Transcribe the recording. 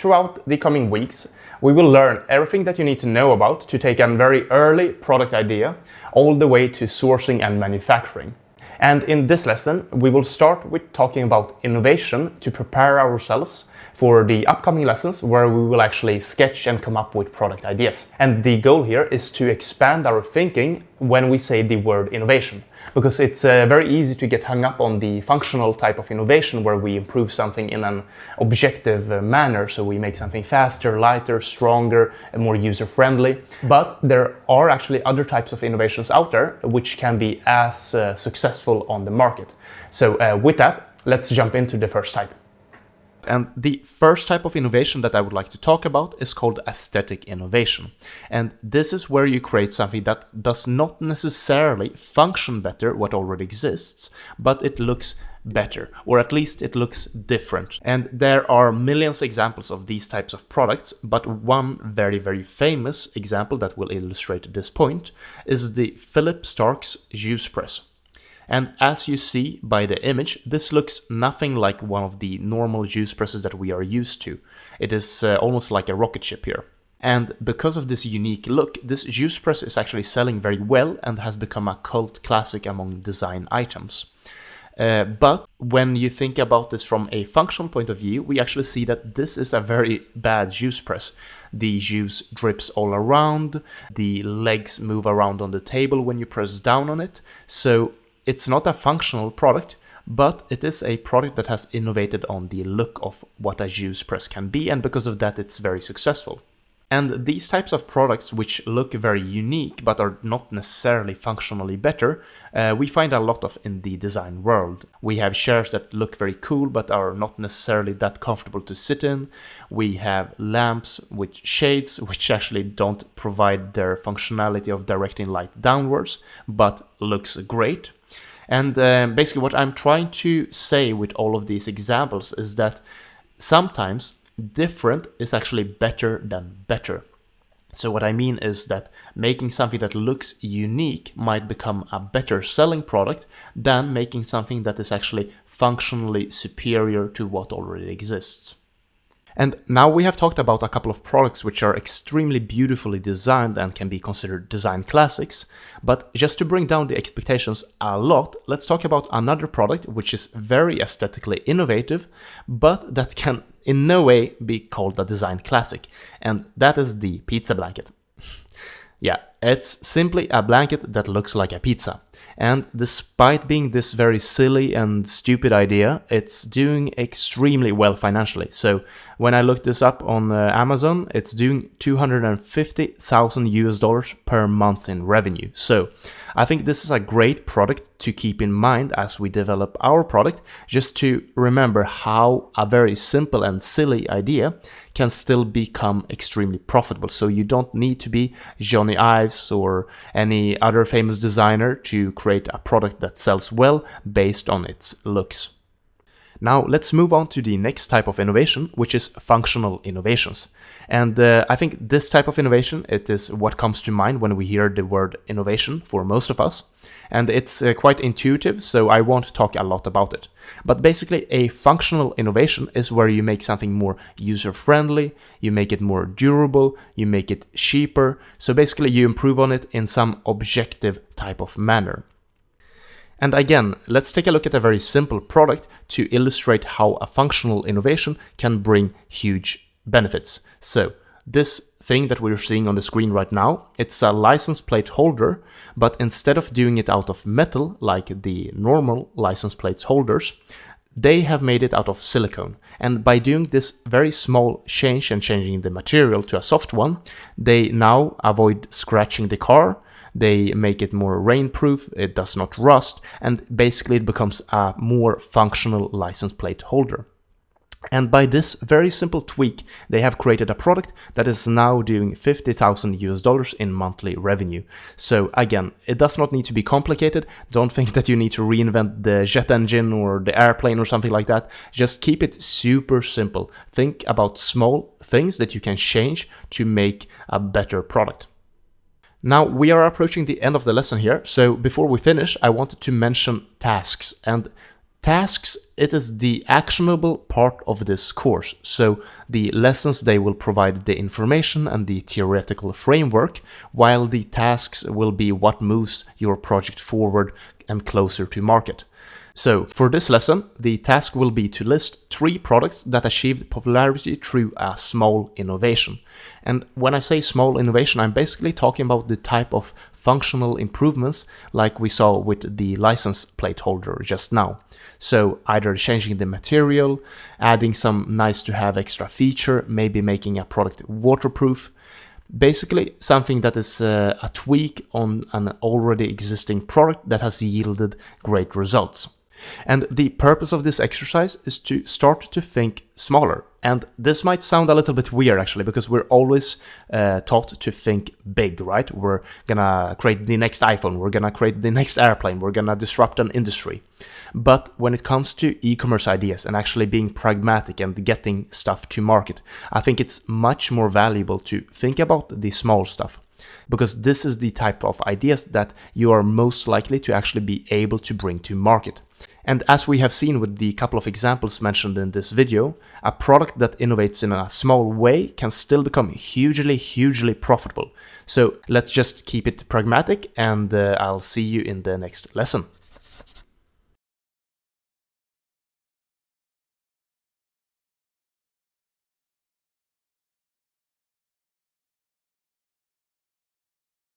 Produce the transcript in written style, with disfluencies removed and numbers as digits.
throughout the coming weeks, we will learn everything that you need to know about to take a very early product idea all the way to sourcing and manufacturing. And in this lesson, we will start with talking about innovation to prepare ourselves for the upcoming lessons where we will actually sketch and come up with product ideas. And the goal here is to expand our thinking when we say the word innovation, because it's very easy to get hung up on the functional type of innovation where we improve something in an objective manner. So we make something faster, lighter, stronger, and more user-friendly. But there are actually other types of innovations out there which can be as successful on the market. So with that, let's jump into the first type. And the first type of innovation that I would like to talk about is called aesthetic innovation. And this is where you create something that does not necessarily function better what already exists, but it looks better, or at least it looks different. And there are millions of examples of these types of products, but one very, very famous example that will illustrate this point is the Philip Stark's juice press. And as you see by the image, this looks nothing like one of the normal juice presses that we are used to. It is almost like a rocket ship here. And because of this unique look, this juice press is actually selling very well and has become a cult classic among design items. But when you think about this from a functional point of view, we actually see that this is a very bad juice press. The juice drips all around, the legs move around on the table when you press down on it. So it's not a functional product, but it is a product that has innovated on the look of what a juice press can be, and because of that it's very successful. And these types of products which look very unique but are not necessarily functionally better, we find a lot of in the design world. We have chairs that look very cool but are not necessarily that comfortable to sit in. We have lamps with shades which actually don't provide their functionality of directing light downwards but looks great. And basically what I'm trying to say with all of these examples is that sometimes different is actually better than better. So what I mean is that making something that looks unique might become a better selling product than making something that is actually functionally superior to what already exists. And now we have talked about a couple of products which are extremely beautifully designed and can be considered design classics. But just to bring down the expectations a lot, let's talk about another product which is very aesthetically innovative, but that can in no way be called a design classic. And that is the pizza blanket. Yeah, it's simply a blanket that looks like a pizza. And despite being this very silly and stupid idea, it's doing extremely well financially. So when I looked this up on Amazon, it's doing $250,000 per month in revenue. So I think this is a great product to keep in mind as we develop our product, just to remember how a very simple and silly idea can still become extremely profitable. So you don't need to be Johnny Ives or any other famous designer to create a product that sells well based on its looks. Now let's move on to the next type of innovation, which is functional innovations. And I think this type of innovation, it is what comes to mind when we hear the word innovation for most of us. And it's quite intuitive, so I won't talk a lot about it. But basically a functional innovation is where you make something more user-friendly, you make it more durable, you make it cheaper. So basically you improve on it in some objective type of manner. And again, let's take a look at a very simple product to illustrate how a functional innovation can bring huge benefits. So this thing that we're seeing on the screen right now, it's a license plate holder, but instead of doing it out of metal like the normal license plate holders, they have made it out of silicone. And by doing this very small change and changing the material to a soft one, they now avoid scratching the car. They make it more rainproof, it does not rust, and basically it becomes a more functional license plate holder. And by this very simple tweak, they have created a product that is now doing $50,000 in monthly revenue. So again, it does not need to be complicated. Don't think that you need to reinvent the jet engine or the airplane or something like that. Just keep it super simple. Think about small things that you can change to make a better product. Now we are approaching the end of the lesson here. So before we finish, I wanted to mention tasks. And Tasks, it is the actionable part of this course. So the lessons, they will provide the information and the theoretical framework, while the tasks will be what moves your project forward and closer to market. So for this lesson, the task will be to list 3 products that achieved popularity through a small innovation. And when I say small innovation, I'm basically talking about the type of functional improvements like we saw with the license plate holder just now. So either changing the material, adding some nice to have extra feature, maybe making a product waterproof. Basically something that is a tweak on an already existing product that has yielded great results. And the purpose of this exercise is to start to think smaller. And this might sound a little bit weird actually, because we're always taught to think big, right? We're gonna create the next iPhone, we're gonna create the next airplane, we're gonna disrupt an industry. But when it comes to e-commerce ideas and actually being pragmatic and getting stuff to market, I think it's much more valuable to think about the small stuff, because this is the type of ideas that you are most likely to actually be able to bring to market. And as we have seen with the couple of examples mentioned in this video, a product that innovates in a small way can still become hugely profitable. So let's just keep it pragmatic, and I'll see you in the next lesson.